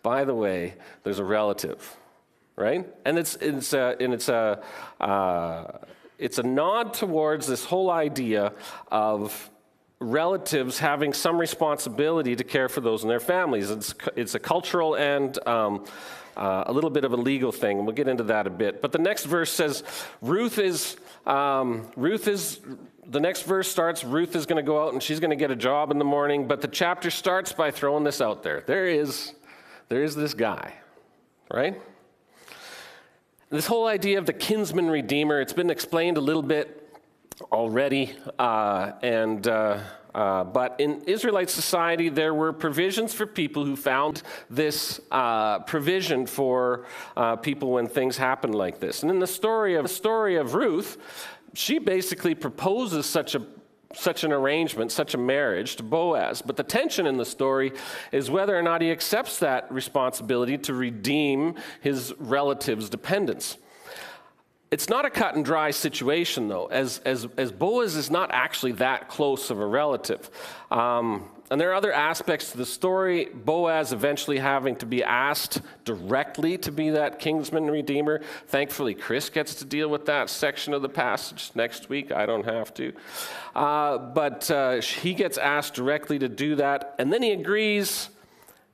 by the way, there's a relative, right? And it's a nod towards this whole idea of relatives having some responsibility to care for those in their families. It's a cultural and a little bit of a legal thing, and we'll get into that a bit. But the next verse says, the next verse starts, Ruth is going to go out and she's going to get a job in the morning, but the chapter starts by throwing this out there. There is this guy, right? This whole idea of the kinsman redeemer, it's been explained a little bit already, but in Israelite society, there were provisions for people who found this provision for people when things happen like this. And in the story of Ruth, she basically proposes such an arrangement, such a marriage to Boaz. But the tension in the story is whether or not he accepts that responsibility to redeem his relative's dependents. It's not a cut and dry situation, though, as Boaz is not actually that close of a relative. And there are other aspects to the story, Boaz eventually having to be asked directly to be that kinsman redeemer. Thankfully, Chris gets to deal with that section of the passage next week. I don't have to. But he gets asked directly to do that, and then he agrees.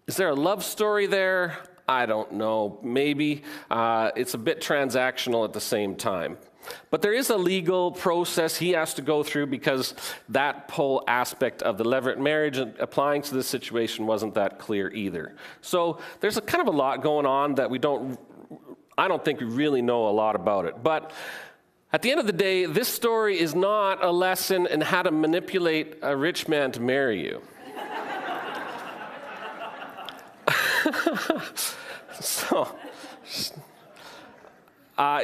Is there a love story there? I don't know. Maybe. It's a bit transactional at the same time. But there is a legal process he has to go through because that whole aspect of the levirate marriage applying to this situation wasn't that clear either. So there's a kind of a lot going on that I don't think we really know a lot about it. But at the end of the day, this story is not a lesson in how to manipulate a rich man to marry you.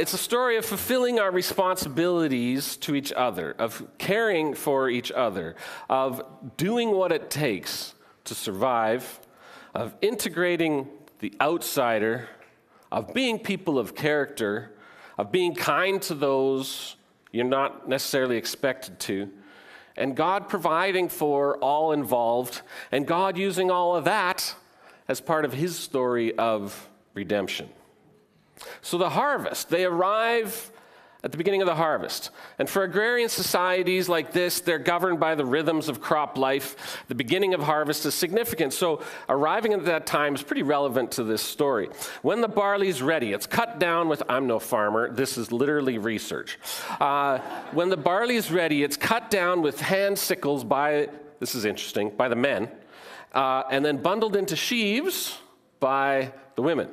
It's a story of fulfilling our responsibilities to each other, of caring for each other, of doing what it takes to survive, of integrating the outsider, of being people of character, of being kind to those you're not necessarily expected to, and God providing for all involved, and God using all of that as part of his story of redemption. So the harvest, they arrive at the beginning of the harvest. And for agrarian societies like this, they're governed by the rhythms of crop life. The beginning of harvest is significant. So arriving at that time is pretty relevant to this story. When the barley's ready, it's cut down with, I'm no farmer, this is literally research. When the barley's ready, it's cut down with hand sickles this is interesting, by the men, and then bundled into sheaves by the women.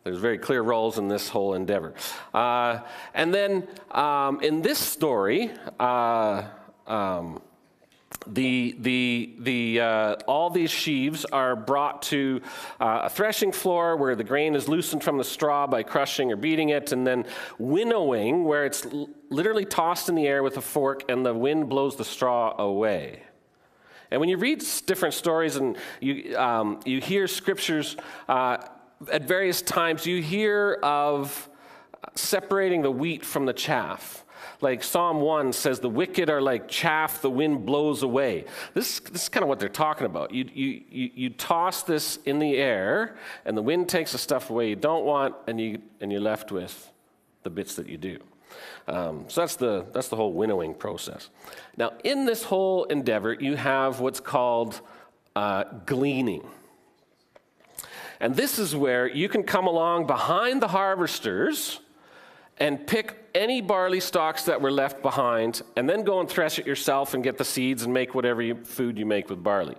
There's very clear roles in this whole endeavor. And then in this story, all these sheaves are brought to a threshing floor where the grain is loosened from the straw by crushing or beating it, and then winnowing, where it's literally tossed in the air with a fork and the wind blows the straw away. And when you read different stories and you hear scriptures, at various times, you hear of separating the wheat from the chaff. Like Psalm 1 says, the wicked are like chaff the wind blows away. This is kind of what they're talking about. You toss this in the air, and the wind takes the stuff away you don't want, and you're left with the bits that you do. So that's the whole winnowing process. Now, in this whole endeavor, you have what's called gleaning. And this is where you can come along behind the harvesters and pick any barley stalks that were left behind, and then go and thresh it yourself and get the seeds and make whatever food you make with barley.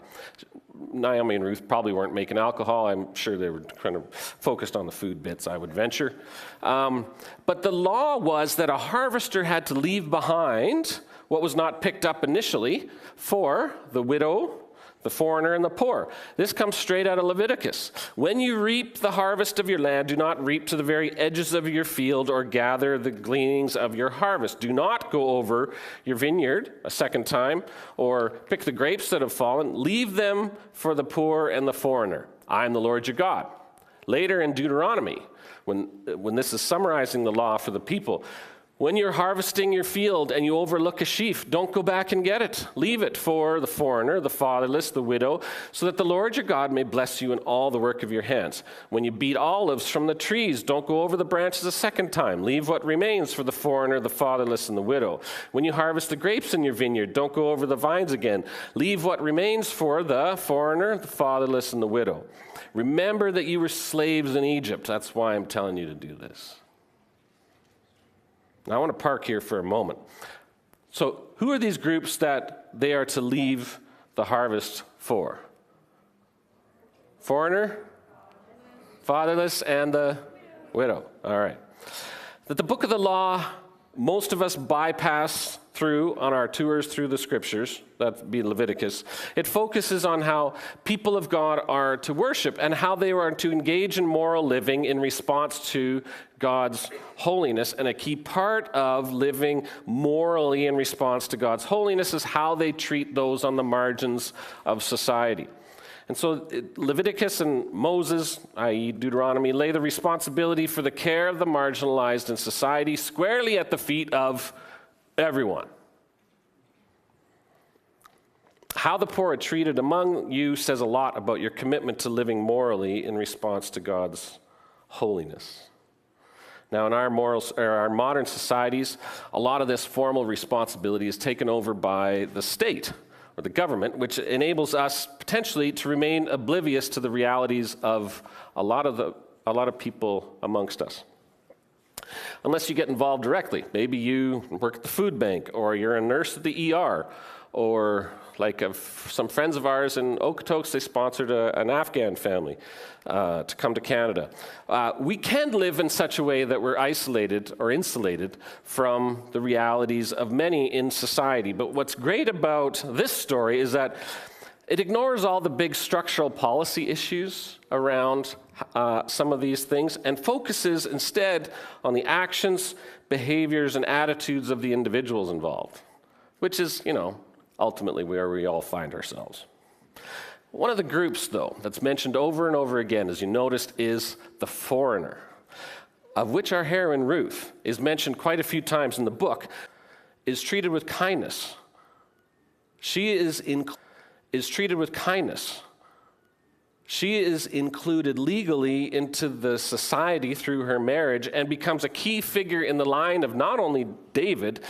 Naomi and Ruth probably weren't making alcohol. I'm sure they were kind of focused on the food bits, I would venture. But the law was that a harvester had to leave behind what was not picked up initially for the widow, the foreigner, and the poor. This comes straight out of Leviticus. When you reap the harvest of your land, do not reap to the very edges of your field or gather the gleanings of your harvest. Do not go over your vineyard a second time or pick the grapes that have fallen. Leave them for the poor and the foreigner. I am the Lord your God. Later in Deuteronomy, when this is summarizing the law for the people, When you're harvesting your field and you overlook a sheaf, don't go back and get it. Leave it for the foreigner, the fatherless, the widow, so that the Lord your God may bless you in all the work of your hands. When you beat olives from the trees, don't go over the branches a second time. Leave what remains for the foreigner, the fatherless, and the widow. When you harvest the grapes in your vineyard, don't go over the vines again. Leave what remains for the foreigner, the fatherless, and the widow. Remember that you were slaves in Egypt. That's why I'm telling you to do this. Now, I want to park here for a moment. So, who are these groups that they are to leave the harvest for? Foreigner, fatherless, and the widow. All right. That the book of the law, most of us bypass through on our tours through the scriptures, that'd be Leviticus. It focuses on how people of God are to worship and how they are to engage in moral living in response to God's holiness. And a key part of living morally in response to God's holiness is how they treat those on the margins of society. And so Leviticus and Moses, i.e. Deuteronomy, lay the responsibility for the care of the marginalized in society squarely at the feet of everyone. How the poor are treated among you says a lot about your commitment to living morally in response to God's holiness. Now, in our modern societies, a lot of this formal responsibility is taken over by the state or the government, which enables us potentially to remain oblivious to the realities of a lot of people amongst us. Unless you get involved directly. Maybe you work at the food bank, or you're a nurse at the ER, or like some friends of ours in Okotoks, they sponsored an Afghan family to come to Canada. We can live in such a way that we're isolated or insulated from the realities of many in society. But what's great about this story is that it ignores all the big structural policy issues around some of these things and focuses instead on the actions, behaviors, and attitudes of the individuals involved, which is, ultimately where we all find ourselves. One of the groups, though, that's mentioned over and over again, as you noticed, is the foreigner, of which our heroine Ruth is mentioned quite a few times in the book, is treated with kindness. She is treated with kindness. She is included legally into the society through her marriage and becomes a key figure in the line of not only David,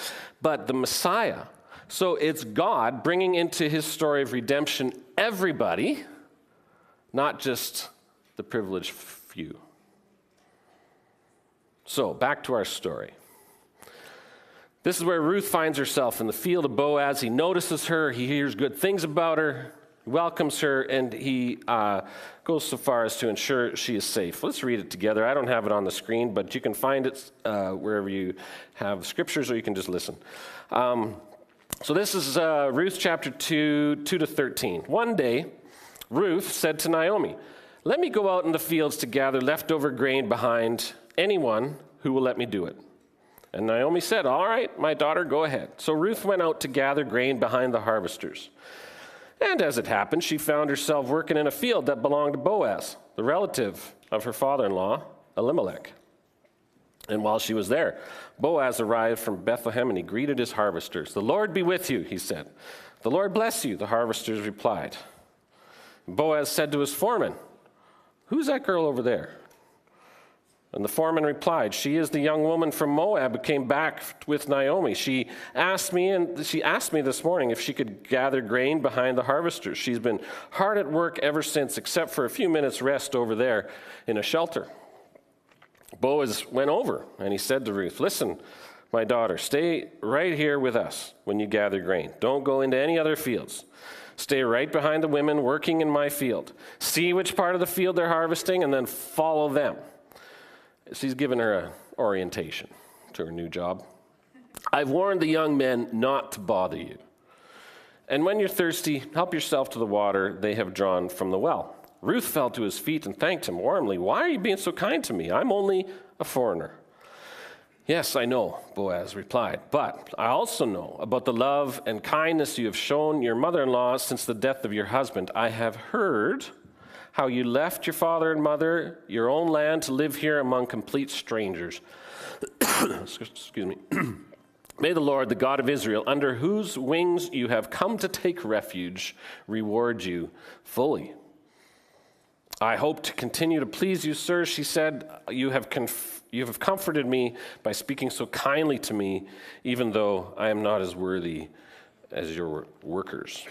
but the Messiah. So it's God bringing into his story of redemption everybody, not just the privileged few. So back to our story. This is where Ruth finds herself in the field of Boaz. He notices her, he hears good things about her, welcomes her, and he goes so far as to ensure she is safe. Let's read it together. I don't have it on the screen, but you can find it wherever you have scriptures, or you can just listen. So this is Ruth chapter 2, 2-13. One day, Ruth said to Naomi, "Let me go out in the fields to gather leftover grain behind anyone who will let me do it." And Naomi said, "All right, my daughter, go ahead." So Ruth went out to gather grain behind the harvesters. And as it happened, she found herself working in a field that belonged to Boaz, the relative of her father-in-law, Elimelech. And while she was there, Boaz arrived from Bethlehem, and he greeted his harvesters. "The Lord be with you," he said. "The Lord bless you," the harvesters replied. Boaz said to his foreman, "Who's that girl over there?" And the foreman replied, "She is the young woman from Moab who came back with Naomi. She asked me this morning if she could gather grain behind the harvesters. She's been hard at work ever since, except for a few minutes rest over there in a shelter." Boaz went over, and he said to Ruth, "Listen, my daughter, stay right here with us when you gather grain. Don't go into any other fields. Stay right behind the women working in my field. See which part of the field they're harvesting, and then follow them." So he's given her an orientation to her new job. "I've warned the young men not to bother you. And when you're thirsty, help yourself to the water they have drawn from the well." Ruth fell to his feet and thanked him warmly. "Why are you being so kind to me? I'm only a foreigner." "Yes, I know," Boaz replied, "but I also know about the love and kindness you have shown your mother-in-law since the death of your husband. I have heard how you left your father and mother, your own land, to live here among complete strangers. excuse me. May the Lord, the God of Israel, under whose wings you have come to take refuge, reward you fully. I hope to continue to please you, sir, she said. You have comforted me by speaking so kindly to me, even though I am not as worthy as your workers.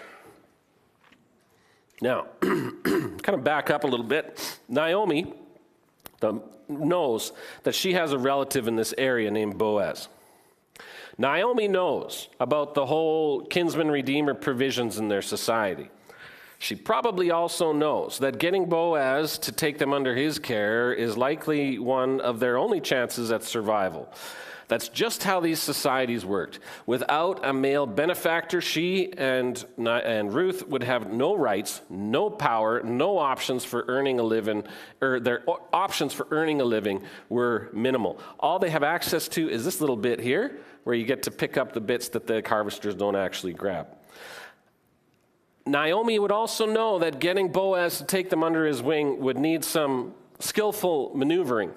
Now, kind of back up a little bit. Naomi knows that she has a relative in this area named Boaz. Naomi knows about the whole kinsman-redeemer provisions in their society. She probably also knows that getting Boaz to take them under his care is likely one of their only chances at survival. That's just how these societies worked. Without a male benefactor, she and Ruth would have no rights, no power, no options for earning a living, or their options for earning a living were minimal. All they have access to is this little bit here, where you get to pick up the bits that the harvesters don't actually grab. Naomi would also know that getting Boaz to take them under his wing would need some skillful maneuvering.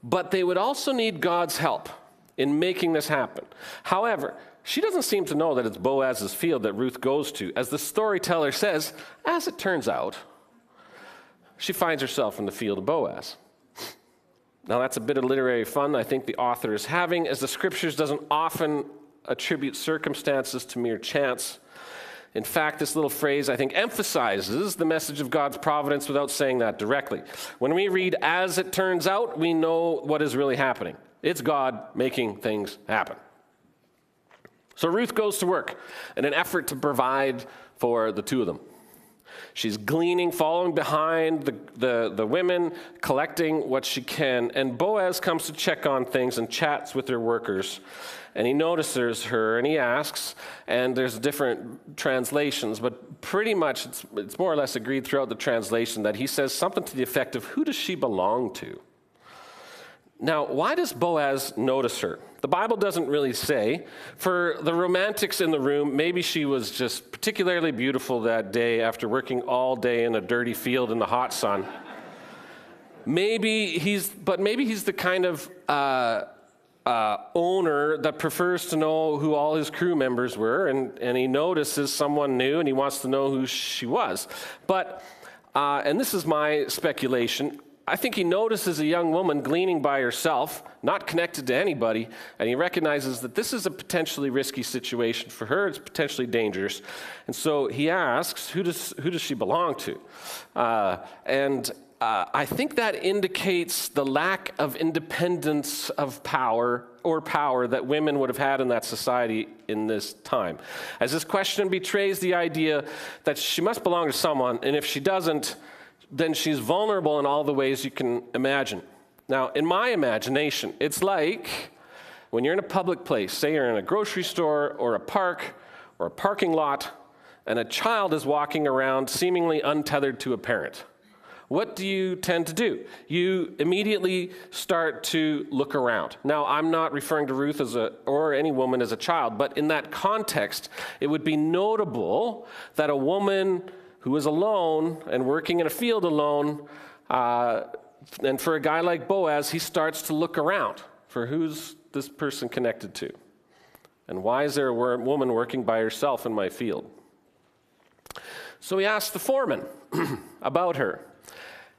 But they would also need God's help in making this happen. However, she doesn't seem to know that it's Boaz's field that Ruth goes to. As the storyteller says, as it turns out, she finds herself in the field of Boaz. Now, that's a bit of literary fun I think the author is having, as the scriptures doesn't often attribute circumstances to mere chance. In fact, this little phrase, I think, emphasizes the message of God's providence without saying that directly. When we read, as it turns out, we know what is really happening. It's God making things happen. So Ruth goes to work in an effort to provide for the two of them. She's gleaning, following behind the women, collecting what she can. And Boaz comes to check on things and chats with her workers. And he notices her and he asks, and there's different translations, but pretty much it's more or less agreed throughout the translation that he says something to the effect of, who does she belong to? Now, why does Boaz notice her? The Bible doesn't really say. For the romantics in the room, maybe she was just particularly beautiful that day after working all day in a dirty field in the hot sun. Maybe he's the kind of owner that prefers to know who all his crew members were, and he notices someone new and he wants to know who she was. But, and this is my speculation, I think he notices a young woman gleaning by herself, not connected to anybody, and he recognizes that this is a potentially risky situation for her. It's potentially dangerous. And so he asks, who does she belong to? I think that indicates the lack of independence of power that women would have had in that society in this time. As this question betrays the idea that she must belong to someone, and if she doesn't, then she's vulnerable in all the ways you can imagine. Now, in my imagination, it's like when you're in a public place, say you're in a grocery store or a park or a parking lot, and a child is walking around seemingly untethered to a parent. What do you tend to do? You immediately start to look around. Now, I'm not referring to Ruth or any woman as a child, but in that context, it would be notable that a woman who is alone and working in a field alone, and for a guy like Boaz, he starts to look around for who's this person connected to, and why is there a woman working by herself in my field? So he asks the foreman about her.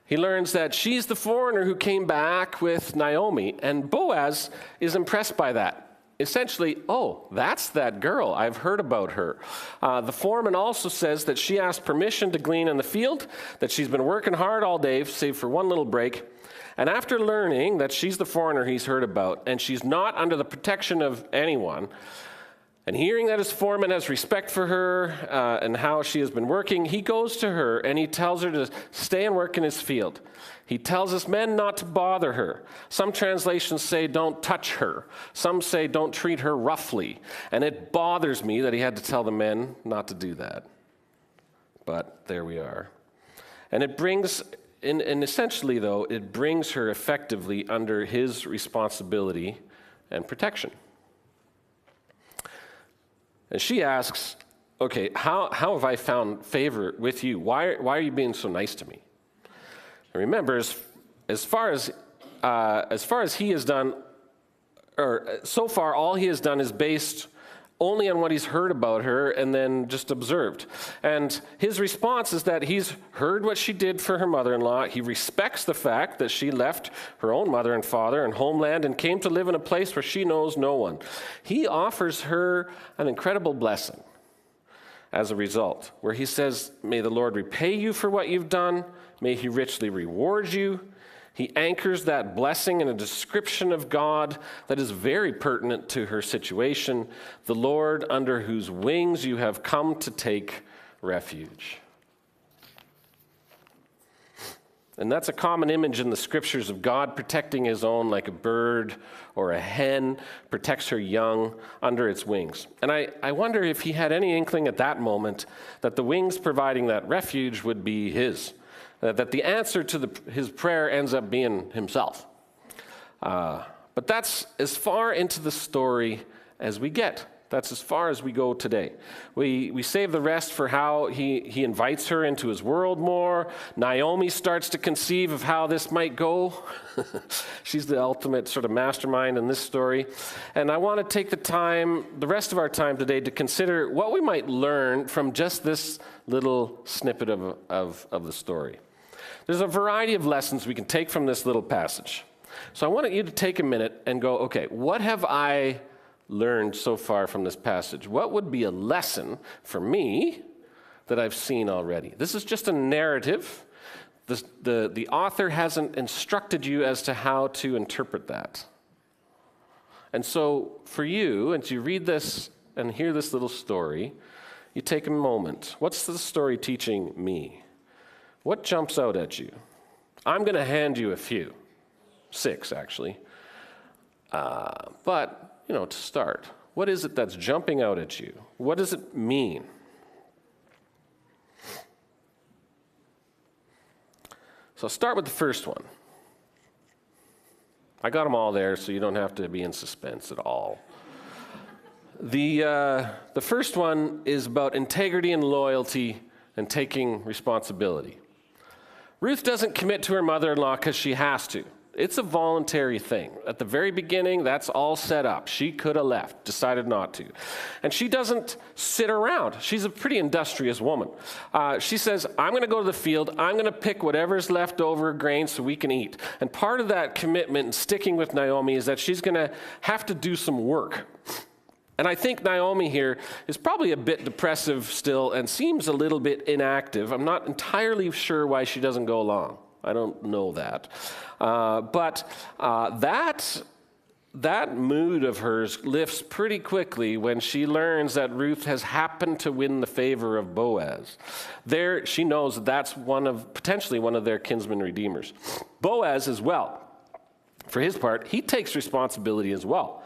He learns that she's the foreigner who came back with Naomi, and Boaz is impressed by that. Essentially, oh, that's that girl. I've heard about her. The foreman also says that she asked permission to glean in the field, that she's been working hard all day, save for one little break. And after learning that she's the foreigner he's heard about, and she's not under the protection of anyone, and hearing that his foreman has respect for her and how she has been working, he goes to her and he tells her to stay and work in his field. He tells his men not to bother her. Some translations say don't touch her. Some say don't treat her roughly. And it bothers me that he had to tell the men not to do that. But there we are. And it brings, and essentially though, it brings her effectively under his responsibility and protection. And she asks, okay, how have I found favor with you? Why are you being so nice to me? And remember, as far as he has done so far, all he has done is based only on what he's heard about her and then just observed. And his response is that he's heard what she did for her mother-in-law. He respects the fact that she left her own mother and father and homeland and came to live in a place where she knows no one. He offers her an incredible blessing as a result, where he says, may the Lord repay you for what you've done. May he richly reward you. He anchors that blessing in a description of God that is very pertinent to her situation, the Lord under whose wings you have come to take refuge. And that's a common image in the scriptures of God protecting his own like a bird or a hen protects her young under its wings. And I wonder if he had any inkling at that moment that the wings providing that refuge would be his. That the answer to his prayer ends up being himself. But that's as far into the story as we get. That's as far as we go today. We save the rest for how he invites her into his world more. Naomi starts to conceive of how this might go. She's the ultimate sort of mastermind in this story. And I want to take the rest of our time today to consider what we might learn from just this little snippet of the story. There's a variety of lessons we can take from this little passage. So I want you to take a minute and go, okay, what have I learned so far from this passage? What would be a lesson for me that I've seen already? This is just a narrative. The author hasn't instructed you as to how to interpret that. And so for you, as you read this and hear this little story, you take a moment. What's the story teaching me? What jumps out at you? I'm going to hand you a few. 6, actually. But, to start, what is it that's jumping out at you? What does it mean? So I'll start with the first one. I got them all there, so you don't have to be in suspense at all. The first one is about integrity and loyalty and taking responsibility. Ruth doesn't commit to her mother-in-law because she has to. It's a voluntary thing. At the very beginning, that's all set up. She could have left, decided not to. And she doesn't sit around. She's a pretty industrious woman. She says, I'm going to go to the field. I'm going to pick whatever's left over grain so we can eat. And part of that commitment and sticking with Naomi is that she's going to have to do some work. And I think Naomi here is probably a bit depressive still and seems a little bit inactive. I'm not entirely sure why she doesn't go along. I don't know that. But that mood of hers lifts pretty quickly when she learns that Ruth has happened to win the favor of Boaz. There, she knows that's potentially one of their kinsman redeemers. Boaz as well. For his part, he takes responsibility as well.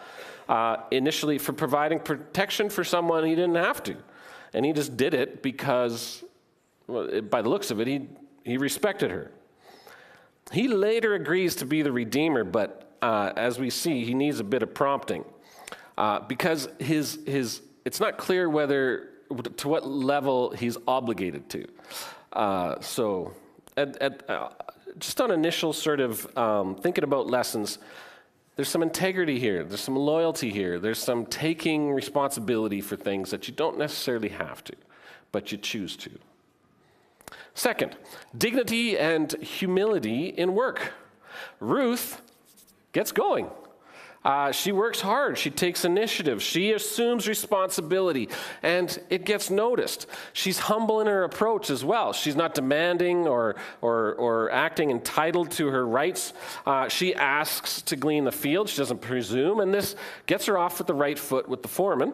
Initially for providing protection for someone he didn't have to. And he just did it because, by the looks of it, he respected her. He later agrees to be the redeemer, but as we see, he needs a bit of prompting. Because it's not clear to what level he's obligated to. So just on initial sort of thinking about lessons, there's some integrity here, there's some loyalty here, there's some taking responsibility for things that you don't necessarily have to, but you choose to. Second, dignity and humility in work. Ruth gets going. She works hard. She takes initiative. She assumes responsibility, and it gets noticed. She's humble in her approach as well. She's not demanding or acting entitled to her rights. She asks to glean the field. She doesn't presume, and this gets her off with the right foot with the foreman.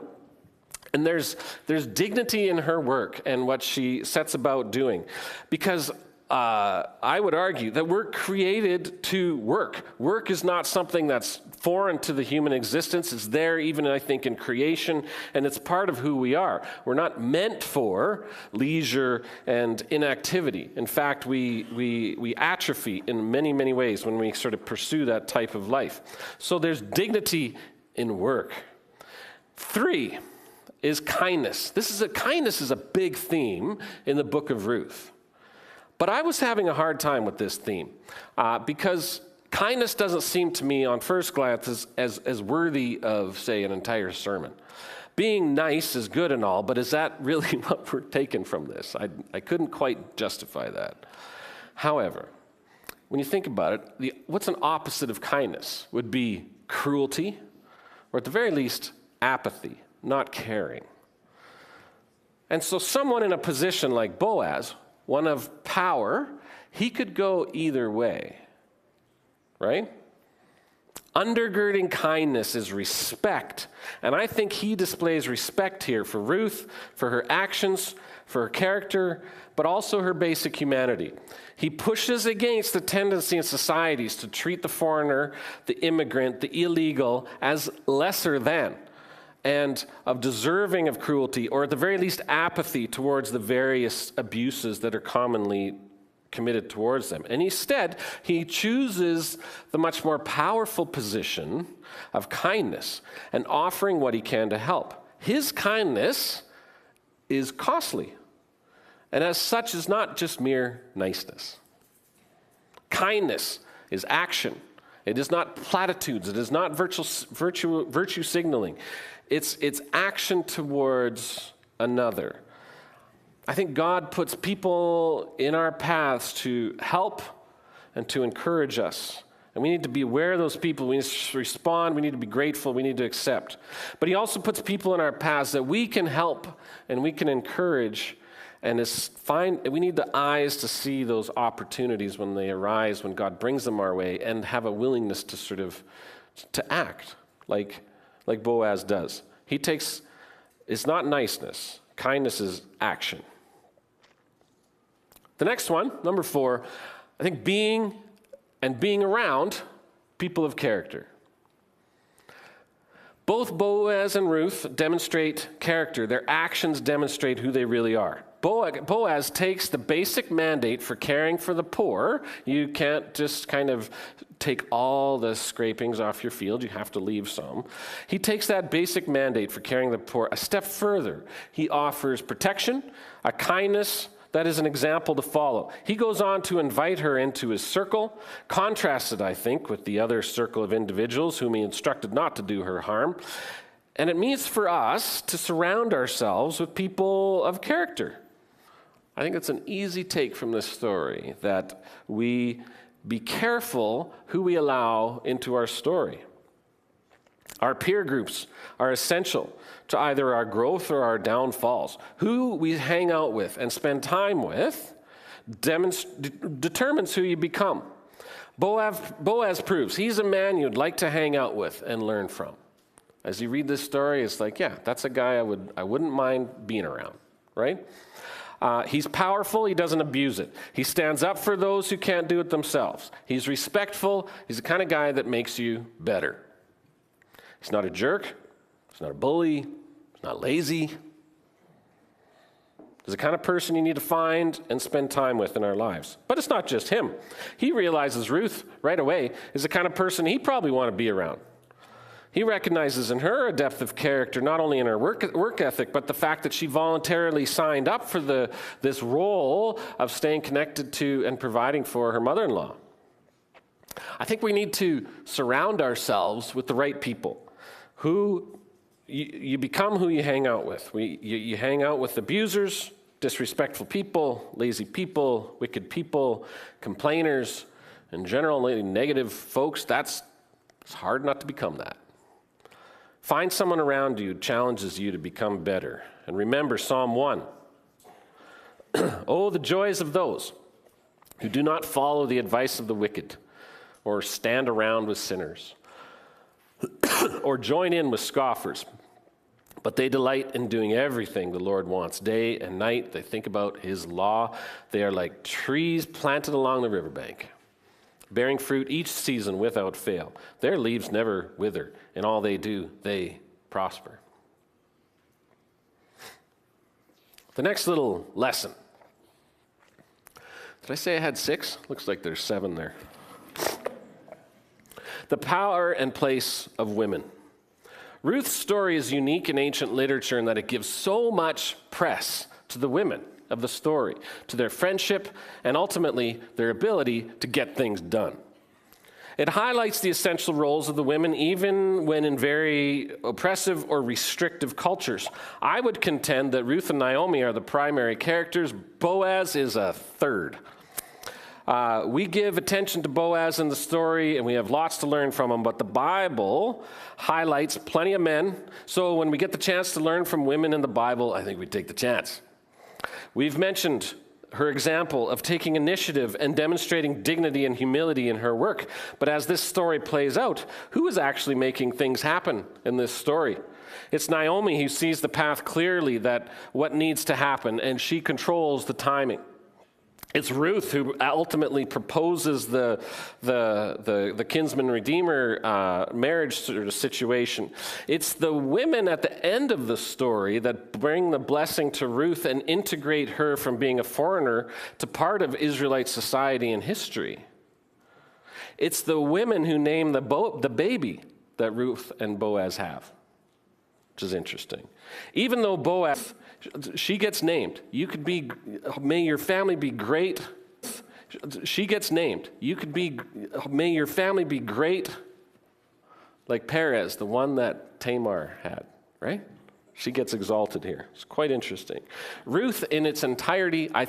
And there's dignity in her work and what she sets about doing, because I would argue that we're created to work. Work is not something that's foreign to the human existence. It's there even, I think, in creation, and it's part of who we are. We're not meant for leisure and inactivity. In fact, we atrophy in many, many ways when we sort of pursue that type of life. So there's dignity in work. 3 is kindness. Kindness is a big theme in the book of Ruth. But I was having a hard time with this theme because Kindness doesn't seem to me on first glance as worthy of, say, an entire sermon. Being nice is good and all, but is that really what we're taking from this? I couldn't quite justify that. However, when you think about it, what's an opposite of kindness? Would be cruelty, or at the very least, apathy, not caring. And so someone in a position like Boaz, one of power, he could go either way, right? Undergirding kindness is respect. And I think he displays respect here for Ruth, for her actions, for her character, but also her basic humanity. He pushes against the tendency in societies to treat the foreigner, the immigrant, the illegal as lesser than, and of deserving of cruelty, or at the very least apathy towards the various abuses that are commonly committed towards them. And instead, he chooses the much more powerful position of kindness and offering what he can to help. His kindness is costly, and as such is not just mere niceness. Kindness is action. It is not platitudes. It is not virtue signaling. It's action towards another. I think God puts people in our paths to help and to encourage us. And we need to be aware of those people. We need to respond. We need to be grateful. We need to accept. But he also puts people in our paths that we can help and we can encourage. And we need the eyes to see those opportunities when they arise, when God brings them our way, and have a willingness to to act like Boaz does. It's not niceness. Kindness is action. The next one, number 4, I think being around people of character. Both Boaz and Ruth demonstrate character. Their actions demonstrate who they really are. Boaz takes the basic mandate for caring for the poor. You can't just kind of take all the scrapings off your field. You have to leave some. He takes that basic mandate for caring the poor a step further. He offers protection, a kindness that is an example to follow. He goes on to invite her into his circle, contrasted, I think, with the other circle of individuals whom he instructed not to do her harm. And it means for us to surround ourselves with people of character. I think it's an easy take from this story, that we be careful who we allow into our story. Our peer groups are essential to either our growth or our downfalls. Who we hang out with and spend time with determines who you become. Boaz proves he's a man you'd like to hang out with and learn from. As you read this story, it's like, yeah, that's a guy I wouldn't mind being around, right? He's powerful. He doesn't abuse it. He stands up for those who can't do it themselves. He's respectful. He's the kind of guy that makes you better. He's not a jerk. He's not a bully. He's not lazy. He's the kind of person you need to find and spend time with in our lives. But it's not just him. He realizes Ruth right away is the kind of person he'd probably want to be around. He recognizes in her a depth of character, not only in her work ethic, but the fact that she voluntarily signed up for this role of staying connected to and providing for her mother-in-law. I think we need to surround ourselves with the right people. You become who you hang out with. You hang out with abusers, disrespectful people, lazy people, wicked people, complainers, and generally negative folks. It's hard not to become that. Find someone around you who challenges you to become better. And remember Psalm 1. Oh, the joys of those who do not follow the advice of the wicked, or stand around with sinners, or join in with scoffers. But they delight in doing everything the Lord wants. Day and night they think about his law. They are like trees planted along the riverbank, bearing fruit each season without fail. Their leaves never wither. In all they do, they prosper. The next little lesson. Did I say I had 6? Looks like there's 7 there. The power and place of women. Ruth's story is unique in ancient literature in that it gives so much press to the women of the story, to their friendship, and ultimately their ability to get things done. It highlights the essential roles of the women even when in very oppressive or restrictive cultures. I would contend that Ruth and Naomi are the primary characters. Boaz is a third. We give attention to Boaz in the story, and we have lots to learn from him, but the Bible highlights plenty of men. So when we get the chance to learn from women in the Bible, I think we take the chance. We've mentioned her example of taking initiative and demonstrating dignity and humility in her work. But as this story plays out, who is actually making things happen in this story? It's Naomi who sees the path clearly, that what needs to happen, and she controls the timing. It's Ruth who ultimately proposes the kinsman redeemer marriage sort of situation. It's the women at the end of the story that bring the blessing to Ruth and integrate her from being a foreigner to part of Israelite society and history. It's the women who name the baby that Ruth and Boaz have, which is interesting. Even though Boaz, she gets named. You could be, may your family be great. She gets named. You could be, may your family be great, like Perez, the one that Tamar had, right? She gets exalted here. It's quite interesting. Ruth, in its entirety, I